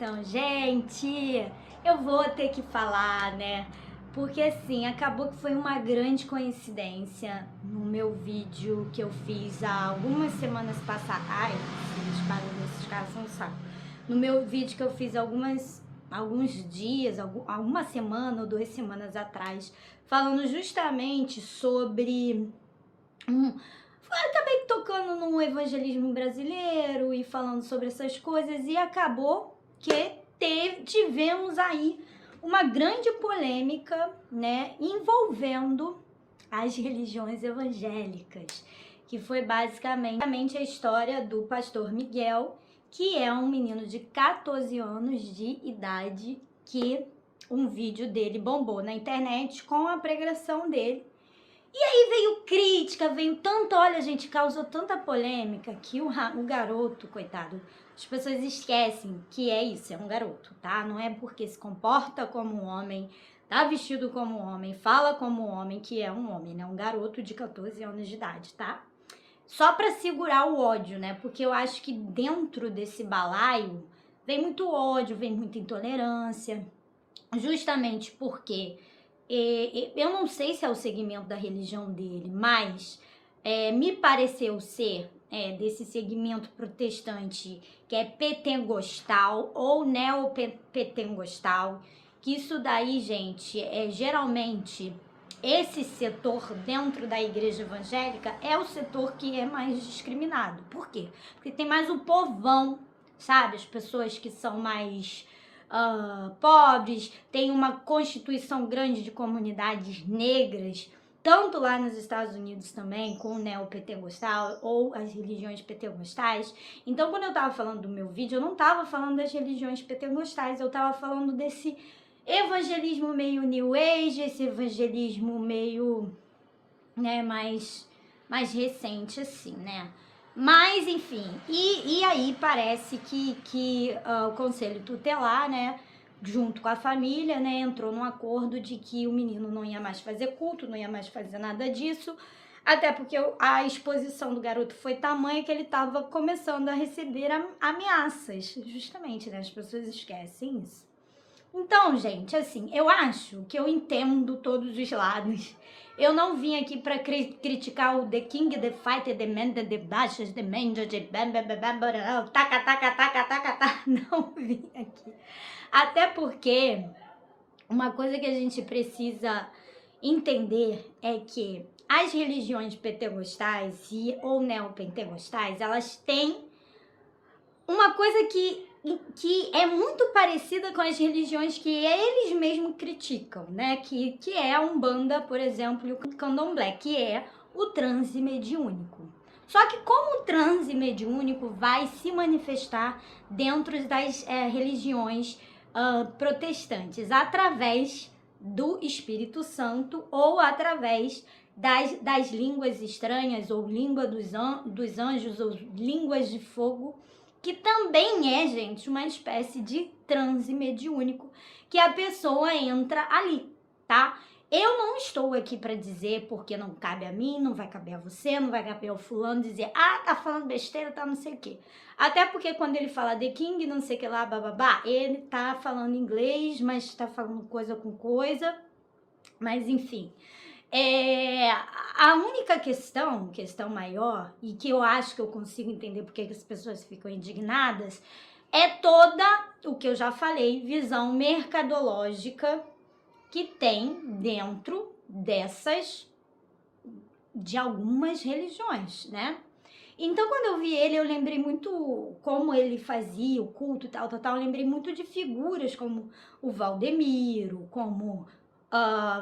Então, gente, eu vou ter que falar, né? Porque assim, acabou que foi uma grande coincidência no meu vídeo que eu fiz há algumas semanas passadas. Ai, esses barulhos desses caras são um saco. No meu vídeo que eu fiz alguns dias, alguma semana ou 2 semanas atrás, falando justamente sobre acabei tocando no evangelismo brasileiro e falando sobre essas coisas e acabou que tivemos aí uma grande polêmica, né, envolvendo as religiões evangélicas, que foi basicamente a história do pastor Miguel, que é um menino de 14 anos de idade, que um vídeo dele bombou na internet com a pregação dele. E aí veio crítica, veio tanto, olha gente, causou tanta polêmica que o garoto, coitado, as pessoas esquecem que é isso, é um garoto, tá? Não é porque se comporta como um homem, tá vestido como um homem, fala como um homem, que é um homem, né? Um garoto de 14 anos de idade, tá? Só pra segurar o ódio, né? Porque eu acho que dentro desse balaio vem muito ódio, vem muita intolerância, justamente porque eu não sei se é o segmento da religião dele, mas me pareceu ser desse segmento protestante que é pentecostal ou neopentecostal, que isso daí, gente, geralmente esse setor dentro da igreja evangélica é o setor que é mais discriminado. Por quê? Porque tem mais o povão, sabe? As pessoas que são mais pobres, tem uma constituição grande de comunidades negras, tanto lá nos Estados Unidos também, com o neopentecostal ou as religiões pentecostais. Então, quando eu tava falando do meu vídeo, eu não tava falando das religiões pentecostais, eu tava falando desse evangelismo meio New Age, esse evangelismo meio, né, mais recente assim, né? Mas, enfim, e aí parece que o Conselho Tutelar, né, junto com a família, né, entrou num acordo de que o menino não ia mais fazer culto, não ia mais fazer nada disso, até porque a exposição do garoto foi tamanha que ele estava começando a receber ameaças, justamente, né, as pessoas esquecem isso. Então, gente, assim, eu acho que eu entendo todos os lados. Eu não vim aqui pra criticar o The King, The Fighter, The Man, The Baixas, The Manja, The taca, taca, taca, taca, taca. Não vim aqui. Até porque uma coisa que a gente precisa entender é que as religiões pentecostais ou neopentecostais, elas têm uma coisa que é muito parecida com as religiões que eles mesmos criticam, né? Que é a Umbanda, por exemplo, e o Candomblé, que é o transe mediúnico. Só que como o transe mediúnico vai se manifestar dentro das religiões protestantes? Através do Espírito Santo ou através das línguas estranhas ou língua dos anjos ou línguas de fogo, que também é, gente, uma espécie de transe mediúnico que a pessoa entra ali, tá? Eu não estou aqui para dizer, porque não cabe a mim, não vai caber a você, não vai caber ao fulano dizer, tá falando besteira, tá não sei o quê. Até porque quando ele fala The King, não sei o que lá, bababá, ele tá falando inglês, mas tá falando coisa com coisa, mas enfim. A única questão maior, e que eu acho que eu consigo entender porque que as pessoas ficam indignadas, é toda, o que eu já falei, visão mercadológica que tem dentro de algumas religiões, né? Então, quando eu vi ele, eu lembrei muito como ele fazia o culto e tal, eu lembrei muito de figuras como o Valdemiro, como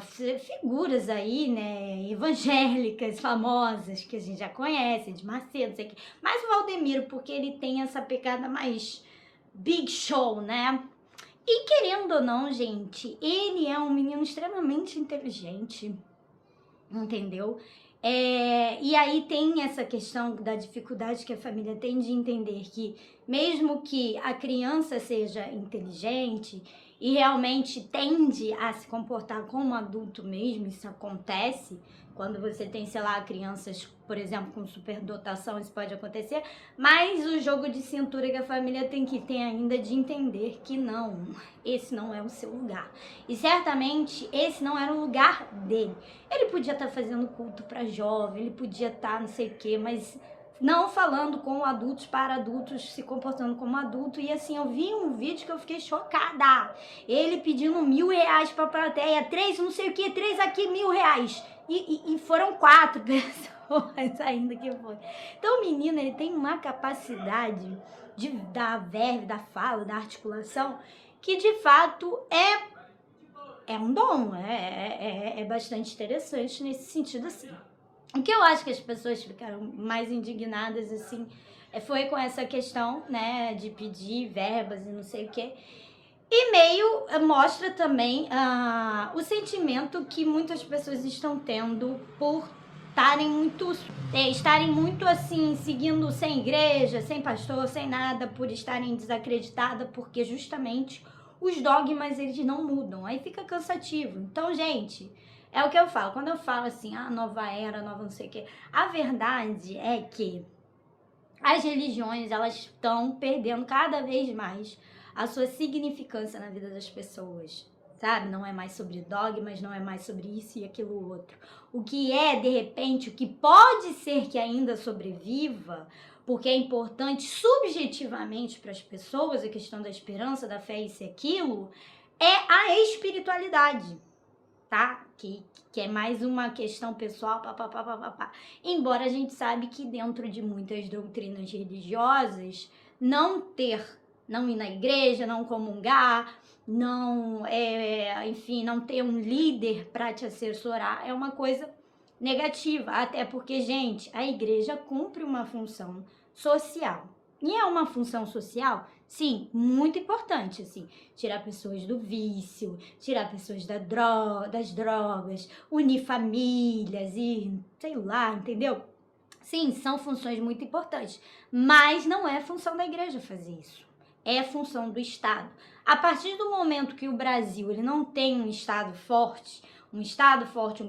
figuras aí, né, evangélicas famosas, que a gente já conhece, de Macedo, sei que. Mas o Valdemiro, porque ele tem essa pegada mais big show, né? E querendo ou não, gente, ele é um menino extremamente inteligente, entendeu? E aí tem essa questão da dificuldade que a família tem de entender que mesmo que a criança seja inteligente e realmente tende a se comportar como adulto mesmo, isso acontece quando você tem, sei lá, crianças, por exemplo, com superdotação, isso pode acontecer, mas o jogo de cintura que a família tem que ter ainda de entender que não, esse não é o seu lugar. E certamente esse não era o lugar dele. Ele podia estar fazendo culto para jovem, ele podia estar não sei o quê, mas não falando com adultos para adultos, se comportando como adulto. E assim, eu vi um vídeo que eu fiquei chocada. Ele pedindo R$1.000 pra plateia, 3 não sei o que, 3 aqui, R$1.000. E foram 4 pessoas ainda que foi. Então o menino, ele tem uma capacidade da verve, da fala, da articulação, que de fato é um dom, é bastante interessante nesse sentido assim. O que eu acho que as pessoas ficaram mais indignadas, assim, foi com essa questão, né, de pedir verbas e não sei o quê. E meio mostra também o sentimento que muitas pessoas estão tendo por estarem muito assim, seguindo sem igreja, sem pastor, sem nada, por estarem desacreditadas, porque justamente os dogmas, eles não mudam, aí fica cansativo. Então, gente, é o que eu falo, quando eu falo assim, nova era, nova não sei o quê, a verdade é que as religiões, elas estão perdendo cada vez mais a sua significância na vida das pessoas, sabe? Não é mais sobre dogmas, não é mais sobre isso e aquilo outro. O que é, de repente, o que pode ser que ainda sobreviva, porque é importante subjetivamente para as pessoas, a questão da esperança, da fé, isso e aquilo, é a espiritualidade, tá? Que é mais uma questão pessoal, papapá. Embora a gente sabe que dentro de muitas doutrinas religiosas, não ir na igreja, não comungar, enfim, não ter um líder para te assessorar é uma coisa negativa, até porque, gente, a igreja cumpre uma função social. E é uma função social, sim, muito importante, assim, tirar pessoas do vício, tirar pessoas das drogas, unir famílias e, sei lá, entendeu? Sim, são funções muito importantes, mas não é função da igreja fazer isso. É função do Estado. A partir do momento que o Brasil ele não tem um Estado forte, um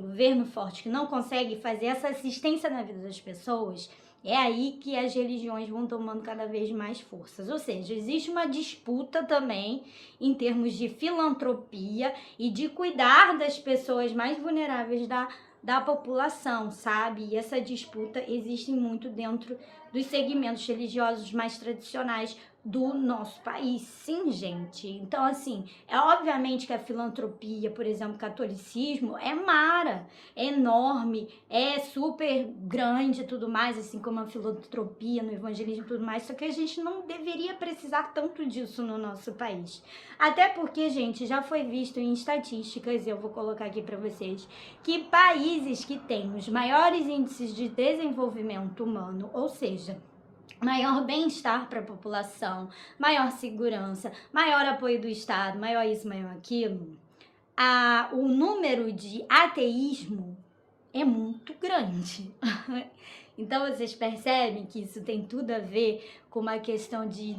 governo forte que não consegue fazer essa assistência na vida das pessoas, é aí que as religiões vão tomando cada vez mais forças. Ou seja, existe uma disputa também em termos de filantropia e de cuidar das pessoas mais vulneráveis da população, sabe? E essa disputa existe muito dentro dos segmentos religiosos mais tradicionais do nosso país, sim, gente. Então, assim, é obviamente que a filantropia, por exemplo, o catolicismo, é é enorme, é super grande e tudo mais, assim como a filantropia no evangelismo e tudo mais, só que a gente não deveria precisar tanto disso no nosso país. Até porque, gente, já foi visto em estatísticas, eu vou colocar aqui para vocês, que países que têm os maiores índices de desenvolvimento humano, ou seja, maior bem-estar para a população, maior segurança, maior apoio do Estado, maior isso, maior aquilo, o número de ateísmo é muito grande. Então, vocês percebem que isso tem tudo a ver com uma questão de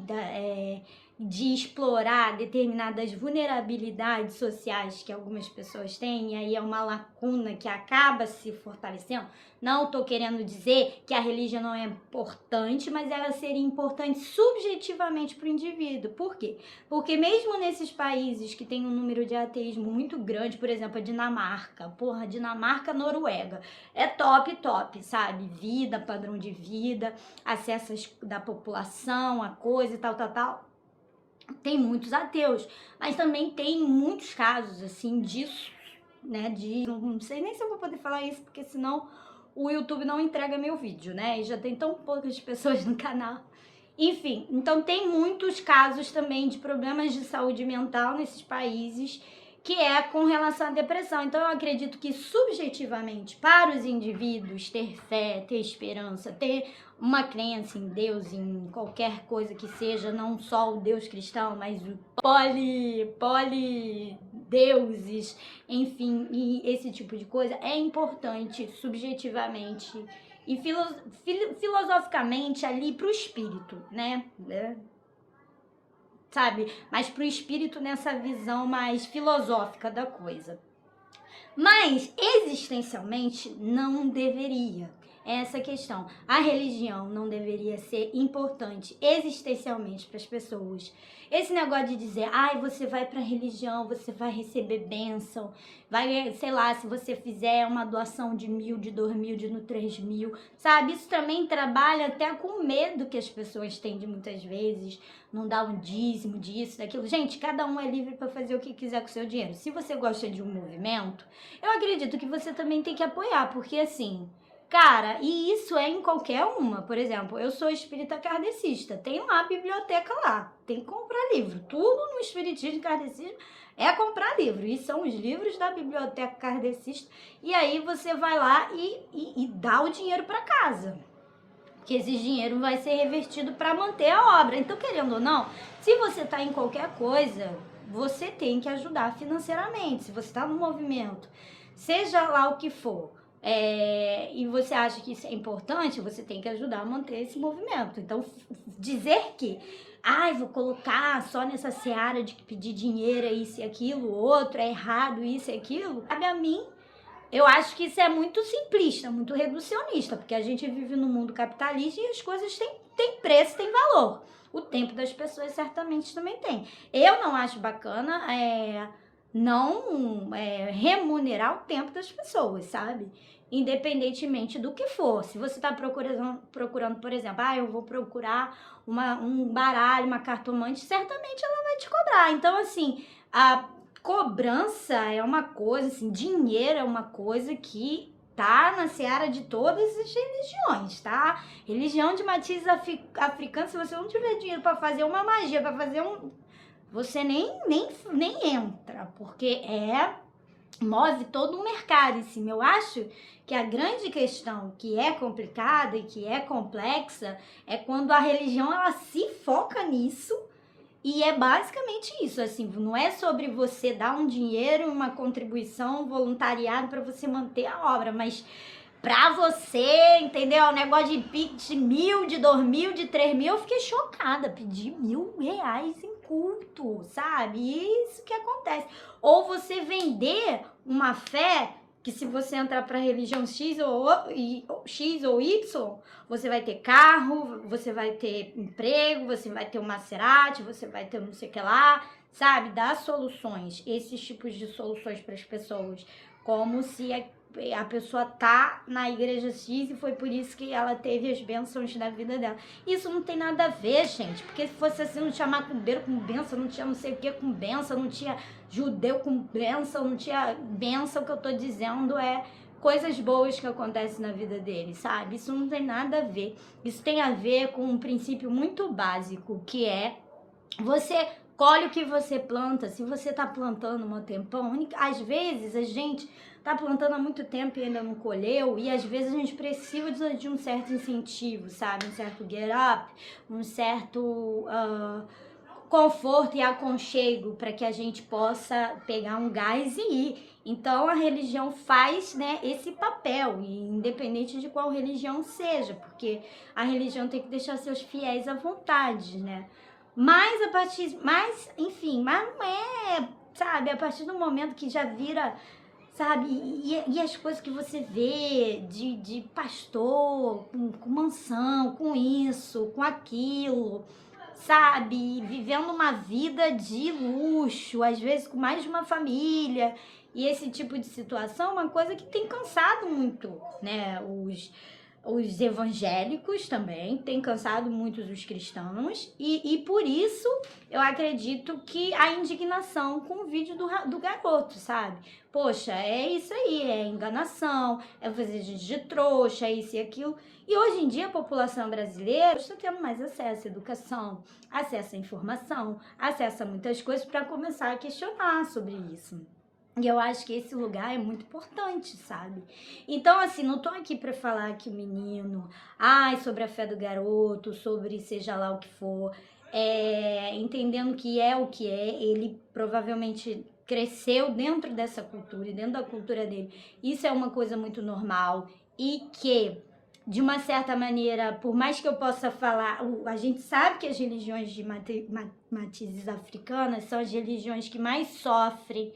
explorar determinadas vulnerabilidades sociais que algumas pessoas têm, e aí é uma lacuna que acaba se fortalecendo. Não estou querendo dizer que a religião não é importante, mas ela seria importante subjetivamente para o indivíduo. Por quê? Porque mesmo nesses países que tem um número de ateísmo muito grande, por exemplo, a Dinamarca, Dinamarca, Noruega, é top, sabe? Vida, padrão de vida, acessos da população, a coisa e tal. Tem muitos ateus, mas também tem muitos casos, assim, disso, né, não sei nem se eu vou poder falar isso, porque senão o YouTube não entrega meu vídeo, né, e já tem tão poucas pessoas no canal. Enfim, então tem muitos casos também de problemas de saúde mental nesses países, que é com relação à depressão. Então eu acredito que subjetivamente para os indivíduos ter fé, ter esperança, ter uma crença em Deus, em qualquer coisa que seja, não só o Deus cristão, mas o polideuses, enfim, e esse tipo de coisa, é importante subjetivamente e filosoficamente ali pro espírito, né? Sabe? Mas pro espírito nessa visão mais filosófica da coisa. Mas, existencialmente, não deveria. Essa questão. A religião não deveria ser importante existencialmente para as pessoas. Esse negócio de dizer, ai, você vai para a religião, você vai receber bênção, vai, sei lá, se você fizer uma doação de 1.000, de 2.000, de 3.000, sabe? Isso também trabalha até com o medo que as pessoas têm de muitas vezes, não dar um dízimo disso, daquilo. Gente, cada um é livre para fazer o que quiser com o seu dinheiro. Se você gosta de um movimento, eu acredito que você também tem que apoiar, porque assim, cara, e isso é em qualquer uma. Por exemplo, eu sou espírita kardecista, tem uma biblioteca lá, tem que comprar livro. Tudo no espiritismo kardecismo é comprar livro, e são os livros da biblioteca kardecista, e aí você vai lá e dá o dinheiro para casa. Que esse dinheiro vai ser revertido para manter a obra. Então, querendo ou não, se você está em qualquer coisa, você tem que ajudar financeiramente. Se você está no movimento, seja lá o que for, e você acha que isso é importante, você tem que ajudar a manter esse movimento. Então, dizer que, vou colocar só nessa seara de pedir dinheiro, isso e aquilo, outro, é errado, isso e aquilo, cabe a mim. Eu acho que isso é muito simplista, muito reducionista, porque a gente vive num mundo capitalista e as coisas têm preço, têm valor. O tempo das pessoas certamente também tem. Eu não acho bacana não remunerar o tempo das pessoas, sabe? Independentemente do que for. Se você está procurando, por exemplo, eu vou procurar um baralho, uma cartomante, certamente ela vai te cobrar. Então, assim, cobrança é uma coisa, assim, dinheiro é uma coisa que tá na seara de todas as religiões, tá? Religião de matiz africano, se você não tiver dinheiro para fazer uma magia, para fazer você nem entra, porque move todo um mercado em cima. Eu acho que a grande questão que é complicada e que é complexa é quando a religião ela se foca nisso. E é basicamente isso, assim, não é sobre você dar um dinheiro, uma contribuição, um voluntariado para você manter a obra, mas pra você, entendeu? O negócio de 1.000, de 2.000, de 3.000, eu fiquei chocada, pedi R$1.000 em culto, sabe? Isso que acontece. Ou você vender uma fé que se você entrar para a religião X ou Y, você vai ter carro, você vai ter emprego, você vai ter um Maserati, você vai ter não sei o que lá, sabe? Dá soluções, esses tipos de soluções para as pessoas, como se a pessoa tá na igreja X e foi por isso que ela teve as bênçãos da vida dela. Isso não tem nada a ver, gente, porque se fosse assim, não tinha macumbeiro com bênção, não tinha não sei o que com bênção, não tinha judeu com bênção, não tinha bênção. O que eu tô dizendo é coisas boas que acontecem na vida dele, sabe? Isso não tem nada a ver. Isso tem a ver com um princípio muito básico, que é você colhe o que você planta. Se você tá plantando um tempão, às vezes a gente tá plantando há muito tempo e ainda não colheu, e às vezes a gente precisa de um certo incentivo, sabe? Um certo get up, um certo conforto e aconchego para que a gente possa pegar um gás e ir. Então a religião faz, né, esse papel, independente de qual religião seja, porque a religião tem que deixar seus fiéis à vontade, né? Mas enfim, mas não é, sabe, a partir do momento que já vira, sabe, e as coisas que você vê de pastor com mansão, com isso, com aquilo, sabe, vivendo uma vida de luxo, às vezes com mais de uma família, e esse tipo de situação é uma coisa que tem cansado muito, né, os evangélicos também, tem cansado muito os cristãos, e por isso eu acredito que a indignação com o vídeo do garoto, sabe? Poxa, é isso aí, é enganação, é fazer gente de trouxa, é isso e aquilo. E hoje em dia a população brasileira está tendo mais acesso à educação, acesso à informação, acesso a muitas coisas para começar a questionar sobre isso. E eu acho que esse lugar é muito importante, sabe? Então, assim, não tô aqui pra falar que o menino, sobre a fé do garoto, sobre seja lá o que for, entendendo que é o que é, ele provavelmente cresceu dentro dessa cultura e dentro da cultura dele. Isso é uma coisa muito normal e que de uma certa maneira, por mais que eu possa falar, a gente sabe que as religiões de matizes africanas são as religiões que mais sofrem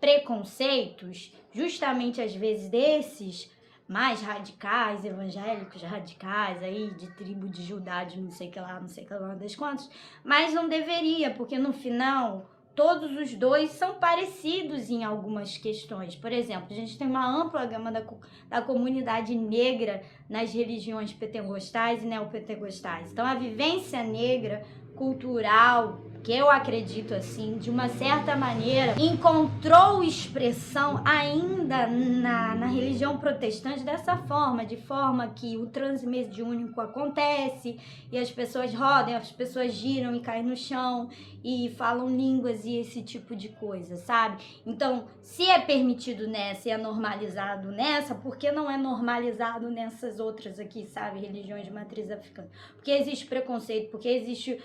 preconceitos, justamente às vezes desses mais radicais, evangélicos radicais, aí de tribo de Judá, de não sei que lá, não sei que lá das quantas, mas não deveria, porque no final todos os dois são parecidos em algumas questões. Por exemplo, a gente tem uma ampla gama da comunidade negra nas religiões pentecostais e neopentecostais. Então, a vivência negra cultural, que eu acredito assim, de uma certa maneira, encontrou expressão ainda na religião protestante dessa forma, de forma que o transe mediúnico acontece e as pessoas rodam, as pessoas giram e caem no chão e falam línguas e esse tipo de coisa, sabe? Então, se é permitido nessa e é normalizado nessa, por que não é normalizado nessas outras aqui, sabe? Religiões de matriz africana. Porque existe preconceito, porque existe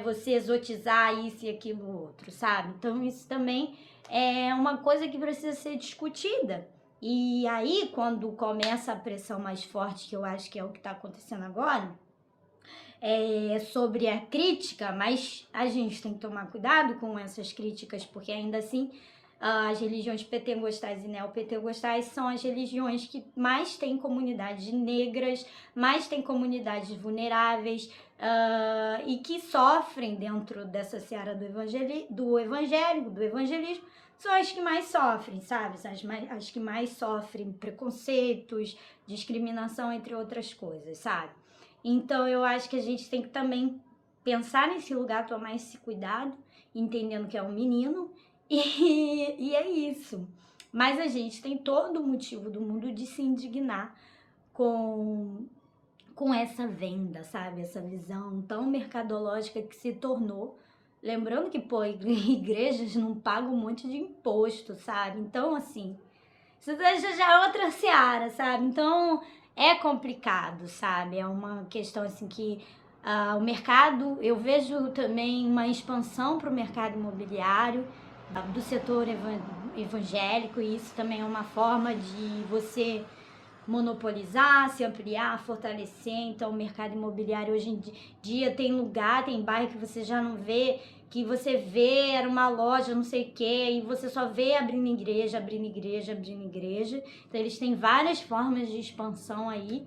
você exotizar isso e aquilo outro, sabe? Então, isso também é uma coisa que precisa ser discutida. E aí, quando começa a pressão mais forte, que eu acho que é o que está acontecendo agora, sobre a crítica, mas a gente tem que tomar cuidado com essas críticas, porque ainda assim as religiões pentecostais e neopentecostais são as religiões que mais têm comunidades negras, mais têm comunidades vulneráveis e que sofrem dentro dessa seara do evangelismo, são as que mais sofrem, sabe? As que mais sofrem preconceitos, discriminação, entre outras coisas, sabe? Então, eu acho que a gente tem que também pensar nesse lugar, tomar esse cuidado, entendendo que é um menino, e é isso. Mas a gente tem todo o motivo do mundo de se indignar com essa venda, sabe? Essa visão tão mercadológica que se tornou. Lembrando que, pô, igrejas não pagam um monte de imposto, sabe? Então, assim, isso já é outra seara, sabe? Então, é complicado, sabe? É uma questão, assim, que o mercado... Eu vejo também uma expansão para o mercado imobiliário, do setor evangélico, e isso também é uma forma de você monopolizar, se ampliar, fortalecer. Então, o mercado imobiliário hoje em dia tem lugar, tem bairro que você já não vê, que você vê, era uma loja, não sei o quê, e você só vê abrindo igreja, abrindo igreja, abrindo igreja. Então, eles têm várias formas de expansão aí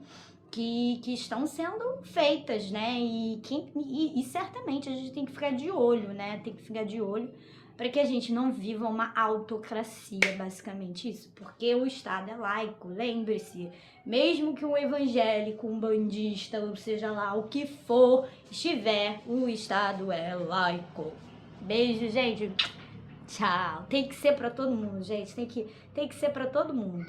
que estão sendo feitas, né? E certamente a gente tem que ficar de olho, né? Tem que ficar de olho para que a gente não viva uma autocracia, basicamente isso, porque o Estado é laico, lembre-se, mesmo que um evangélico, um bandista, ou seja lá o que for estiver, o Estado é laico. Beijo, gente. Tchau. Tem que ser para todo mundo, gente, tem que ser para todo mundo.